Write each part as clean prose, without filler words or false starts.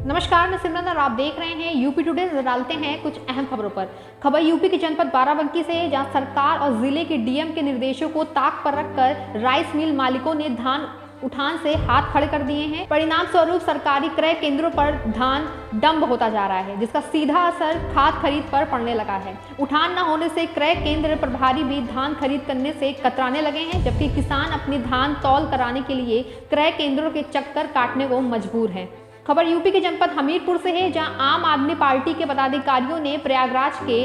नमस्कार, मैं सिमरन और आप देख रहे हैं यूपी टुडे। डालते हैं कुछ अहम खबरों पर। खबर यूपी के जनपद बाराबंकी से है, जहां सरकार और जिले के डीएम के निर्देशों को ताक पर रखकर राइस मिल मालिकों ने धान उठान से हाथ खड़े कर दिए हैं। परिणाम स्वरूप सरकारी क्रय केंद्रों पर धान डंप होता जा रहा है, जिसका सीधा असर खाद खरीद पर पड़ने लगा है। उठान न होने से क्रय केंद्र प्रभारी भी धान खरीद करने से कतराने लगे हैं, जबकि किसान अपनी धान तौल कराने के लिए क्रय केंद्रों के चक्कर काटने को मजबूर हैं। खबर यूपी के जनपद हमीरपुर से है, जहां आम आदमी पार्टी के पदाधिकारियों ने प्रयागराज के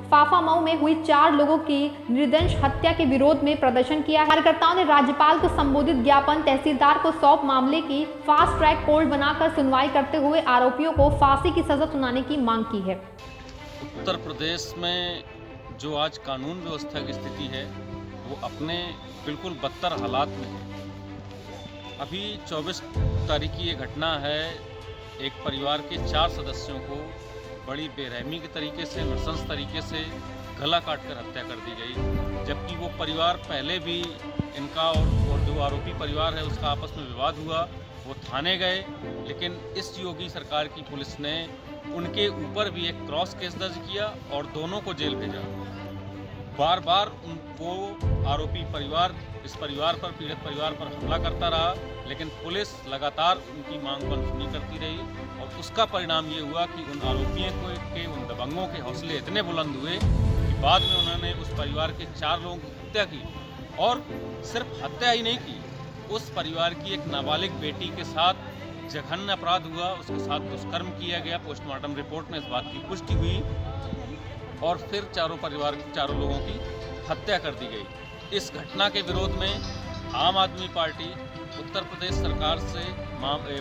फाफामऊ में हुई 4 लोगों की निर्दयी हत्या के विरोध में प्रदर्शन किया। कार्यकर्ताओं ने राज्यपाल को संबोधित ज्ञापन तहसीलदार को सौंप मामले की फास्ट ट्रैक कोर्ट बनाकर सुनवाई करते हुए आरोपियों को फांसी की सजा सुनाने की मांग की है। उत्तर प्रदेश में जो आज कानून व्यवस्था की स्थिति है वो अपने बिल्कुल बदतर हालात में है। अभी 24 तारीख की ये घटना है। एक परिवार के 4 सदस्यों को बड़ी बेरहमी के तरीके से, नृशंस तरीके से गला काटकर हत्या कर दी गई, जबकि वो परिवार पहले भी इनका और जो आरोपी परिवार है उसका आपस में विवाद हुआ। वो थाने गए, लेकिन इस योगी सरकार की पुलिस ने उनके ऊपर भी एक क्रॉस केस दर्ज किया और दोनों को जेल भेजा। बार बार उनको आरोपी परिवार इस परिवार पर, पीड़ित परिवार पर हमला करता रहा, लेकिन पुलिस लगातार उनकी मांग पर सुनी करती रही और उसका परिणाम ये हुआ कि उन आरोपियों के उन दबंगों के हौसले इतने बुलंद हुए कि बाद में उन्होंने उस परिवार के 4 लोगों की हत्या की। और सिर्फ हत्या ही नहीं की, उस परिवार की एक नाबालिग बेटी के साथ जघन्य अपराध हुआ, उसके साथ दुष्कर्म किया गया। पोस्टमार्टम रिपोर्ट में इस बात की पुष्टि हुई और फिर चारों लोगों की हत्या कर दी गई। इस घटना के विरोध में आम आदमी पार्टी उत्तर प्रदेश सरकार से,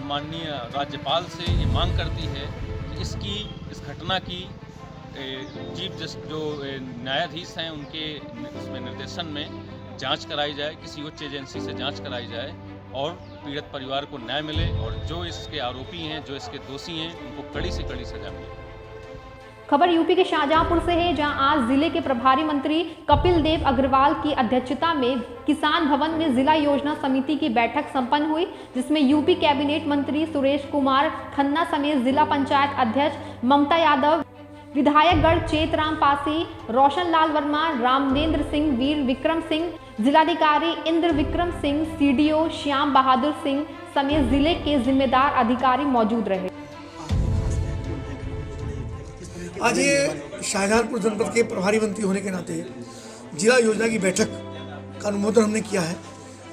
माननीय राज्यपाल से ये मांग करती है कि इस घटना की चीफ जस्टिस जो न्यायाधीश हैं उनके उसमें निर्देशन में जांच कराई जाए, किसी उच्च एजेंसी से जांच कराई जाए और पीड़ित परिवार को न्याय मिले और जो इसके आरोपी हैं, जो इसके दोषी हैं, उनको कड़ी से कड़ी सजा मिले। खबर यूपी के शाहजहांपुर से है, जहां आज जिले के प्रभारी मंत्री कपिल देव अग्रवाल की अध्यक्षता में किसान भवन में जिला योजना समिति की बैठक संपन्न हुई, जिसमें यूपी कैबिनेट मंत्री सुरेश कुमार खन्ना समेत जिला पंचायत अध्यक्ष ममता यादव, विधायकगण चेतराम पासी, रोशन लाल वर्मा, रामनेंद्र सिंह, वीर विक्रम सिंह, जिलाधिकारी इंद्र विक्रम सिंह, सीडीओ श्याम बहादुर सिंह समेत जिले के जिम्मेदार अधिकारी मौजूद रहे। आज ये शाहजहांपुर जनपद के प्रभारी मंत्री होने के नाते जिला योजना की बैठक का अनुमोदन हमने किया है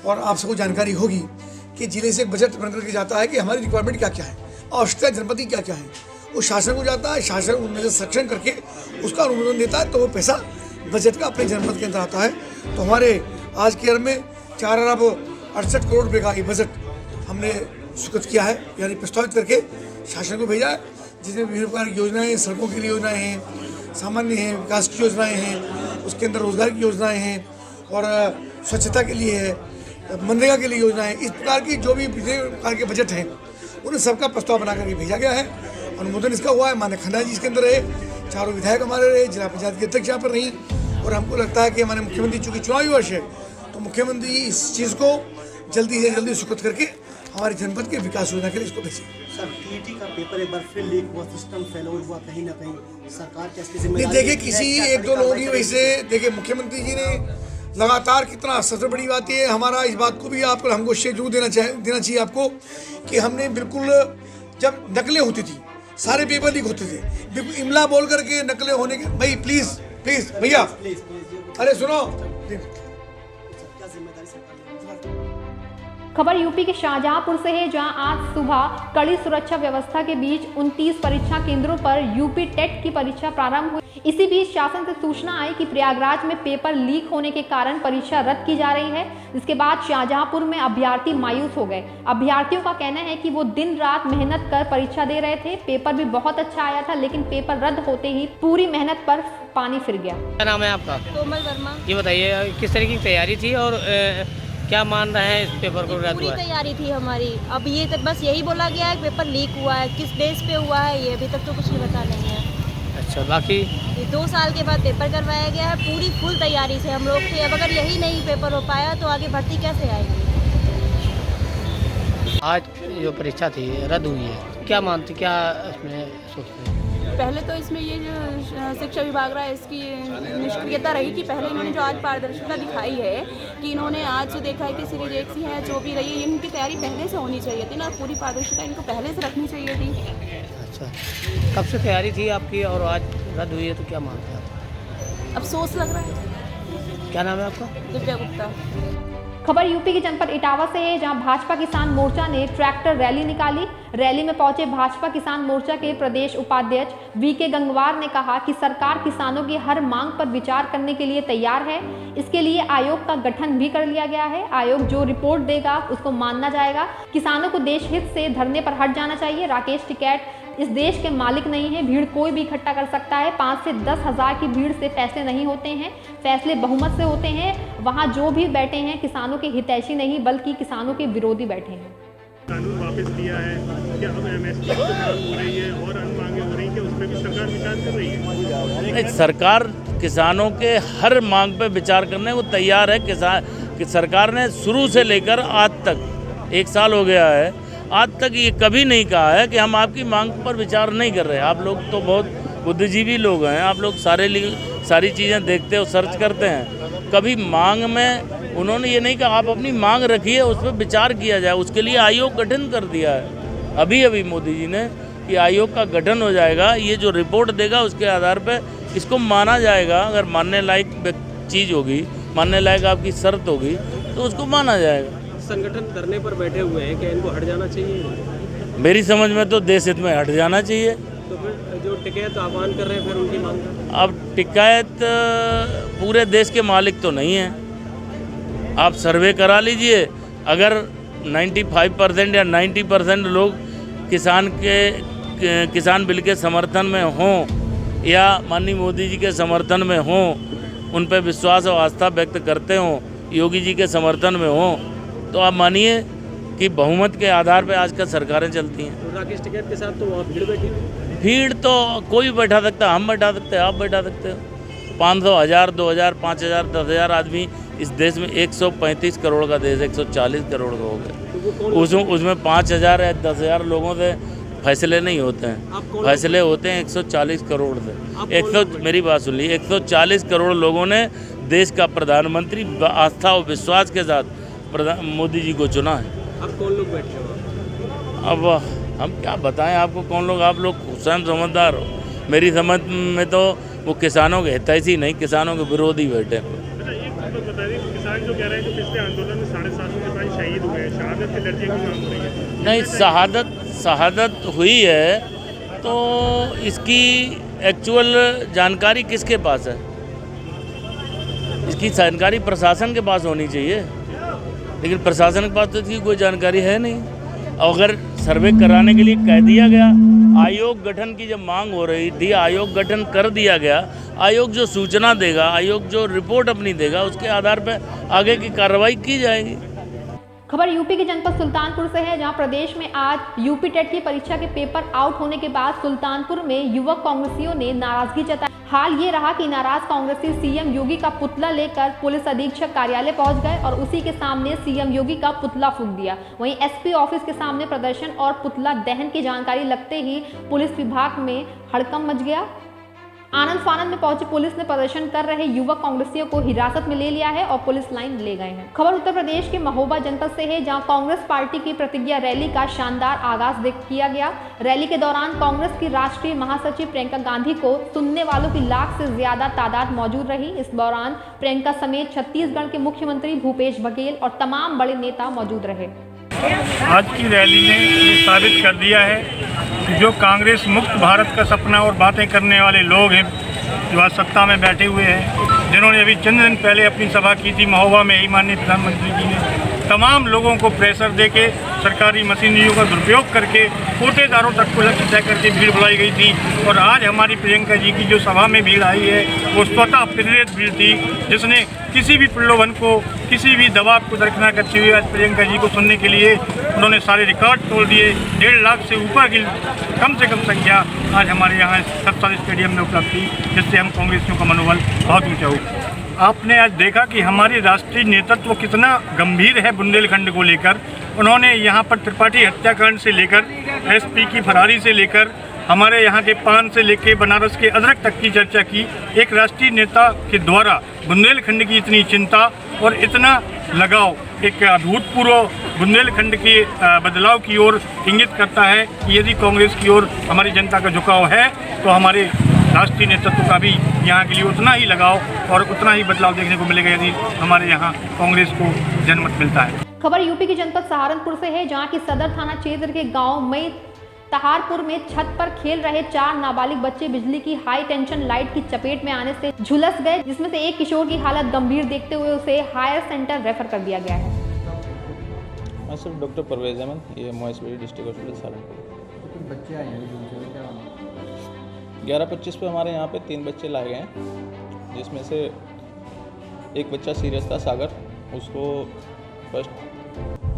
और आप सबको जानकारी होगी कि जिले से एक बजट बनकर के जाता है कि हमारी रिक्वायरमेंट क्या क्या है, आवश्यकता जनपद की क्या क्या है। वो शासन को जाता है, शासन उनमें से सक्षम करके उसका अनुमोदन देता है, तो वो पैसा बजट का अपने जनपद के अंदर आता है। तो हमारे आज के में 4 अरब 68 करोड़ रुपये का ये बजट हमने स्वीकृत किया है, यानी प्रस्तावित करके शासन को भेजा है, जिसमें विभिन्न प्रकार की योजनाएं, सड़कों की योजनाएं हैं, सामान्य हैं, विकास की योजनाएं हैं, उसके अंदर रोजगार की योजनाएं हैं और स्वच्छता के लिए है, मनरेगा के लिए योजनाएं। इस प्रकार की जो भी विभिन्न प्रकार के बजट हैं उन्हें सबका प्रस्ताव बना करके भेजा गया है। अनुमोदन इसका हुआ है। माननीय खन्ना जी इसके अंदर रहे, 4 विधायक हमारे रहे, जिला पंचायत के अध्यक्ष यहाँ पर रही और हमको लगता है कि हमारे मुख्यमंत्री चूँकि चुनावी वर्ष है तो मुख्यमंत्री इस चीज़ को जल्दी से जल्दी स्वीकृत करके हमारे जनपद के विकास योजना के लिए इसको भेजें। सर, टीटी का पेपर एक बार फिर लीक हुआ, सिस्टम फेल हुआ, कहीं ना कहीं सरकार क्या इसकी जिम्मेदारी? देखिए, किसी 1-2 लोगों की वजह से, देखिए मुख्यमंत्री जी ने लगातार कितना, सबसे बड़ी बात ये हमारा इस बात को भी आपको हमको श्रेय जरूर देना चाहिए आपको कि हमने बिल्कुल, जब नकलें होती थी, सारे पेपर लीक होते थे, बिल्कुल इमला बोल करके नकलें होने के, भाई प्लीज भैया, अरे सुनो। खबर यूपी के शाहजहांपुर से है, जहां आज सुबह कड़ी सुरक्षा व्यवस्था के बीच 29 परीक्षा केंद्रों पर यूपी टेट की परीक्षा प्रारंभ हुई। इसी बीच शासन से सूचना आई कि प्रयागराज में पेपर लीक होने के कारण परीक्षा रद्द की जा रही है, जिसके बाद शाहजहांपुर में अभ्यर्थी मायूस हो गए। अभ्यर्थियों का कहना है कि वो दिन रात मेहनत कर परीक्षा दे रहे थे, पेपर भी बहुत अच्छा आया था, लेकिन पेपर रद्द होते ही पूरी मेहनत पर पानी फिर गया। क्या नाम है आपका? कोमल वर्मा। ये बताइए किस तरीके की तैयारी थी और क्या मान रहे हैं इस पेपर को रद्द हुआ है? पूरी तैयारी थी हमारी। अब ये तो बस यही बोला गया है पेपर लीक हुआ है, किस बेस पे हुआ है ये अभी तक तो कुछ नहीं पता नहीं है। अच्छा, बाकी ये 2 साल के बाद पेपर करवाया गया है, पूरी फुल तैयारी से हम लोग थे। अब अगर यही नहीं पेपर हो पाया तो आगे भर्ती कैसे आएगी? आज जो परीक्षा थी रद्द हुई है, क्या मानते, क्या इसमें सोचते हैं? पहले तो इसमें ये जो शिक्षा विभाग रहा है इसकी निष्क्रियता रही कि पहले इन्होंने जो आज पारदर्शिता दिखाई है कि इन्होंने आज जो देखा है कि सीरीज एक सी है जो भी रही है इनकी तैयारी पहले से होनी चाहिए थी ना, पूरी पारदर्शिता इनको पहले से रखनी चाहिए थी। अच्छा, कब से तैयारी थी आपकी और आज रद्द हुई है तो क्या मानते हैं आप? अफसोस लग रहा है। क्या नाम है आपका? दिव्या गुप्ता। खबर यूपी के जनपद इटावा से है, जहां भाजपा किसान मोर्चा ने ट्रैक्टर रैली निकाली। रैली में पहुंचे भाजपा किसान मोर्चा के प्रदेश उपाध्यक्ष वीके गंगवार ने कहा कि सरकार किसानों की हर मांग पर विचार करने के लिए तैयार है। इसके लिए आयोग का गठन भी कर लिया गया है। आयोग जो रिपोर्ट देगा उसको मानना जाएगा। किसानों को देश हित से धरने पर हट जाना चाहिए। राकेश टिकैत इस देश के मालिक नहीं है, भीड़ कोई भी इकट्ठा कर सकता है। 5 से 10 हज़ार की भीड़ से फैसले नहीं होते हैं, फैसले बहुमत से होते हैं। वहाँ जो भी बैठे हैं किसानों के हितैषी नहीं बल्कि किसानों के विरोधी बैठे हैं। कानून वापस लिया है क्या? अब एमएसपी की मांग हो रही है और अन्य मांगे हो रही हैं, क्या उस पर भी सरकार विचार कर रही है? नहीं, सरकार किसानों के हर मांग पे विचार करने को तैयार है। कि सरकार ने शुरू से लेकर आज तक 1 साल हो गया है, आज तक ये कभी नहीं कहा है कि हम आपकी मांग पर विचार नहीं कर रहे। आप लोग तो बहुत बुद्धिजीवी लोग हैं, आप लोग सारी चीज़ें देखते हो, सर्च करते हैं। कभी मांग में उन्होंने ये नहीं कहा आप अपनी मांग रखिए, उस पर विचार किया जाए। उसके लिए आयोग गठन कर दिया है अभी मोदी जी ने कि आयोग का गठन हो जाएगा। ये जो रिपोर्ट देगा उसके आधार पर इसको माना जाएगा। अगर मानने लायक चीज़ होगी, मानने लायक आपकी शर्त होगी तो उसको माना जाएगा। संगठन करने पर बैठे हुए हैं, क्या इनको हट जाना चाहिए? मेरी समझ में तो देश हित में हट जाना चाहिए। तो फिर जो टिकैत आह्वान कर रहे हैं फिर उनकी मांग? अब टिकैत पूरे देश के मालिक तो नहीं है। आप सर्वे करा लीजिए, अगर 95% या 90% लोग किसान बिल के समर्थन में हों या माननीय मोदी जी के समर्थन में हों, उन पर विश्वास और आस्था व्यक्त करते हों, योगी जी के समर्थन में हों, तो आप मानिए कि बहुमत के आधार पर आजकल सरकारें चलती हैं। तो राकेश टिकैत के साथ तो वहाँ भीड़ बैठी है। भीड़ तो कोई बैठा सकता है, हम बैठा सकते हैं, आप बैठा सकते हो। 500, 1000, 2000, 5000, 10,000 आदमी इस देश में 135 करोड़ का देश, 140 करोड़ का हो गया। उसमें 5000 या 10,000 लोगों से फैसले नहीं होते हैं, फैसले होते हैं 140 करोड़ से। मेरी बात सुन लीजिए, 140 करोड़ लोगों ने देश का प्रधानमंत्री आस्था और विश्वास के साथ मोदी जी को चुना है। अब कौन लोग बैठे हो? अब हम क्या बताएं आपको कौन लोग? आप लोग स्वयं समझदार हो। मेरी समझ में तो वो किसानों के हितैषी नहीं, किसानों के विरोधी बैठे हैं। अच्छा, एक बात बता दें, किसान जो कह रहे हैं कि पिछले आंदोलन में 750 सिपाही शहीद हुए हैं, शहादत के दर्जे की मांग हो रही है। नहीं, शहादत हुई है तो इसकी एक्चुअल जानकारी किसके पास है? इसकी जानकारी प्रशासन के पास होनी चाहिए, लेकिन प्रशासन के पास तो इसकी कोई जानकारी है नहीं। अगर सर्वे कराने के लिए कह दिया गया, आयोग गठन की जब मांग हो रही थी, आयोग गठन कर दिया गया। आयोग जो सूचना देगा, आयोग जो रिपोर्ट अपनी देगा, उसके आधार पर आगे की कार्रवाई की जाएगी। खबर यूपी के जनपद सुल्तानपुर से है, जहां प्रदेश में आज यूपी टेट की परीक्षा के पेपर आउट होने के बाद सुल्तानपुर में युवक कांग्रेसियों ने नाराजगी जताई। हाल ये रहा कि नाराज कांग्रेसी सीएम योगी का पुतला लेकर पुलिस अधीक्षक कार्यालय पहुंच गए और उसी के सामने सीएम योगी का पुतला फूंक दिया। वहीं एसपी ऑफिस के सामने प्रदर्शन और पुतला दहन की जानकारी लगते ही पुलिस विभाग में हड़कंप मच गया। आनंद फानंद में पहुंची पुलिस ने प्रदर्शन कर रहे युवक कांग्रेसियों को हिरासत में ले लिया है और पुलिस लाइन ले गए हैं। खबर उत्तर प्रदेश के महोबा जनपद से है, जहां कांग्रेस पार्टी की प्रतिज्ञा रैली का शानदार आगाज किया गया। रैली के दौरान कांग्रेस की राष्ट्रीय महासचिव प्रियंका गांधी को सुनने वालों की लाख से ज्यादा तादाद मौजूद रही। इस दौरान प्रियंका समेत छत्तीसगढ़ के मुख्यमंत्री भूपेश बघेल और तमाम बड़े नेता मौजूद रहे। आज की रैली ने ये साबित कर दिया है कि जो कांग्रेस मुक्त भारत का सपना और बातें करने वाले लोग हैं, जो आज सत्ता में बैठे हुए हैं, जिन्होंने अभी चंद दिन पहले अपनी सभा की थी महोबा में ही, माननीय प्रधानमंत्री जी ने तमाम लोगों को प्रेशर देके सरकारी मशीनरियों का दुरुपयोग करके कोटेदारों तक को लक्ष्य तय करके भीड़ बुलाई गई थी। और आज हमारी प्रियंका जी की जो सभा में भीड़ आई है वो स्वतः प्रेरित भीड़ थी, जिसने किसी भी प्रलोभन को, किसी भी दबाव को दरकिनार करते हुए आज प्रियंका जी को सुनने के लिए उन्होंने सारे रिकॉर्ड तोड़ दिए। 1.5 लाख से ऊपर की कम से कम संख्या आज हमारे यहाँ सत्ता स्टेडियम में उपलब्ध थी, जिससे हम कांग्रेसियों का मनोबल बहुत ऊँचा हो। आपने आज देखा कि हमारी राष्ट्रीय नेतृत्व कितना गंभीर है बुंदेलखंड को लेकर। उन्होंने यहाँ पर त्रिपाठी हत्याकांड से लेकर एसपी की फरारी से लेकर हमारे यहाँ के पान से लेकर बनारस के अदरक तक की चर्चा की। एक राष्ट्रीय नेता के द्वारा बुंदेलखंड की इतनी चिंता और इतना लगाव एक अभूतपूर्व बुंदेलखंड के बदलाव की ओर इंगित करता है कि यदि कांग्रेस की ओर हमारी जनता का झुकाव है तो हमारे राष्ट्रीय नेतृत्व का भी यहाँ के लिए उतना ही लगाव और उतना ही बदलाव देखने को मिलेगा यदि हमारे यहाँ कांग्रेस को जनमत मिलता है। खबर यूपी की जनपद सहारनपुर से है, जहाँ की सदर थाना क्षेत्र के गांव मई तहारपुर में छत पर खेल रहे 4 नाबालिग बच्चे बिजली की हाई टेंशन लाइट की चपेट में आने से झुलस गए, जिसमें से एक किशोर की हालत गंभीर देखते हुए उसे हायर सेंटर रेफर कर दिया गया है। मैं सिर्फ डॉक्टर परवेज अहमद, ये मोइसबेरी डिस्ट्रिक्ट हॉस्पिटल सहारनपुर। बच्चे आए हैं 11:25 पे हमारे यहाँ पे 3 बच्चे लाए गए हैं, जिसमें से एक बच्चा सीरियस था सागर, उसको फर्स्ट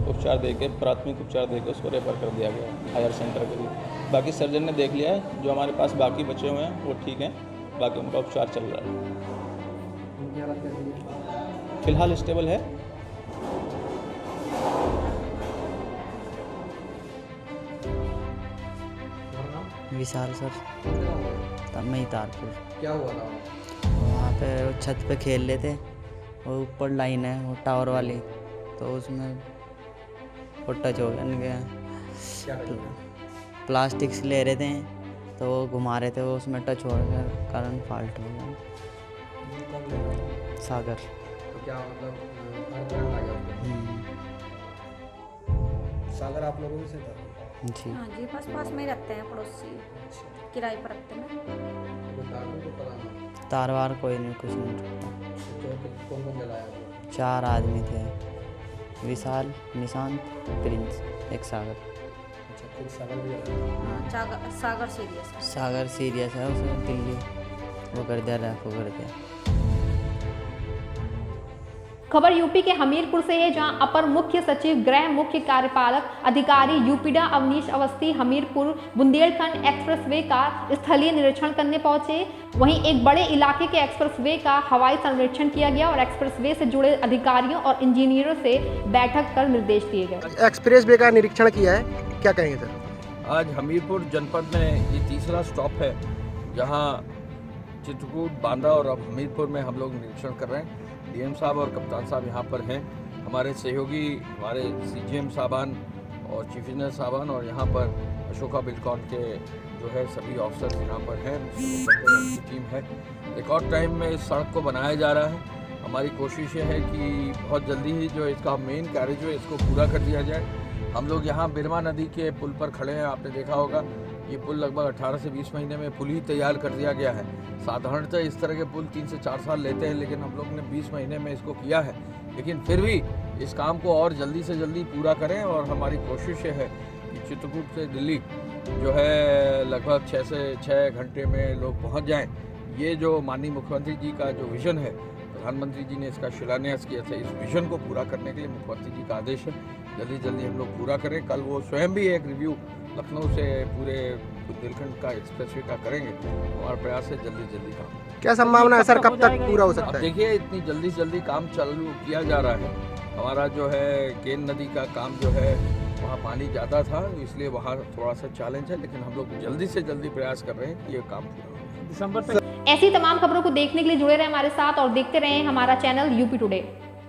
उपचार देके प्राथमिक उपचार देके उसको रेफर कर दिया गया हायर सेंटर के लिए। बाकी सर्जन ने देख लिया है, जो हमारे पास बाकी बचे हुए हैं वो ठीक हैं, बाकी उनका उपचार चल रहा है। फिलहाल स्टेबल है। विशाल सर, मई तारपुर। क्या हुआ था वहाँ पे छत पे खेल रहे थे, और ऊपर लाइन है वो टावर वाली, तो उसमें वो टच हो गया। प्लास्टिक से ले रहे थे तो वो घुमा रहे थे, वो उसमें टच हो गया, कारण फॉल्ट हो गया। सागर। तो क्या मतलब सागर आप लोगों से था? जी हाँ जी, पास में ही रहते हैं, पड़ोसी किराए पर रखते हैं। तारवार कोई नहीं, कुछ नहीं। कौन कौन जलाया? 4 आदमी थे, विशाल, निशांत, प्रिंस, एक सागर। अच्छा, फिर सागर भी जलाया? सागर सीरियस है। सागर सीरियस है, उसे दिल्ली वो कर दिया, रेफर कर दिया। खबर यूपी के हमीरपुर से है, जहां अपर मुख्य सचिव गृह मुख्य कार्यपालक अधिकारी यूपीडा अवनीश अवस्थी हमीरपुर बुंदेलखंड एक्सप्रेसवे का स्थलीय निरीक्षण करने पहुंचे। वहीं एक बड़े इलाके के एक्सप्रेसवे का हवाई सर्वेक्षण किया गया और एक्सप्रेसवे से जुड़े अधिकारियों और इंजीनियरों से बैठक कर निर्देश दिए गए। एक्सप्रेसवे का निरीक्षण किया है, क्या कहेंगे सर? आज हमीरपुर जनपद में ये तीसरा स्टॉप है, जहां चित्रकूट, बांदा और अब हमीरपुर में हम लोग निरीक्षण कर रहे हैं। डीएम साहब और कप्तान साहब यहाँ पर हैं, हमारे सहयोगी हमारे सीजीएम साहबान और चीफ इंजीनियर साहबान, और यहाँ पर अशोका बिल्डकॉन के जो है सभी ऑफिसर्स यहाँ पर हैं, टीम है। रिकॉर्ड टाइम में इस सड़क को बनाया जा रहा है। हमारी कोशिश ये है कि बहुत जल्दी ही जो इसका मेन कैरेज है इसको पूरा कर दिया जाए। हम लोग यहाँ बिरमा नदी के पुल पर खड़े हैं, आपने देखा होगा ये पुल लगभग 18 से 20 महीने में पुल ही तैयार कर दिया गया है। साधारणतः इस तरह के पुल 3 से 4 साल लेते हैं, लेकिन हम लोग ने 20 महीने में इसको किया है। लेकिन फिर भी इस काम को और जल्दी से जल्दी पूरा करें, और हमारी कोशिश ये है कि चित्रकूट से दिल्ली जो है लगभग 6 से 6 घंटे में लोग पहुँच जाएँ। ये जो माननीय मुख्यमंत्री जी का जो विज़न है, प्रधानमंत्री जी ने इसका शिलान्यास किया था, इस विज़न को पूरा करने के लिए मुख्यमंत्री जी का आदेश है, जल्दी जल्दी हम लोग पूरा करें। कल वो स्वयं भी एक रिव्यू लखनऊ से पूरे बुंदेलखंड का एक्सप्रेसवे का करेंगे। हमारा प्रयास है जल्दी जल्दी काम। क्या संभावना है सर, कब तक पूरा हो सकता है? देखिए, इतनी जल्दी से जल्दी काम चालू किया जा रहा है। हमारा जो है केन नदी का काम जो है वहाँ पानी ज़्यादा था, इसलिए वहाँ थोड़ा सा चैलेंज है, लेकिन हम लोग जल्दी से जल्दी प्रयास कर रहे हैं कि ये काम पूरा हो। ऐसी तमाम खबरों को देखने के लिए जुड़े रहे हमारे साथ और देखते रहें हमारा चैनल यूपी टुडे।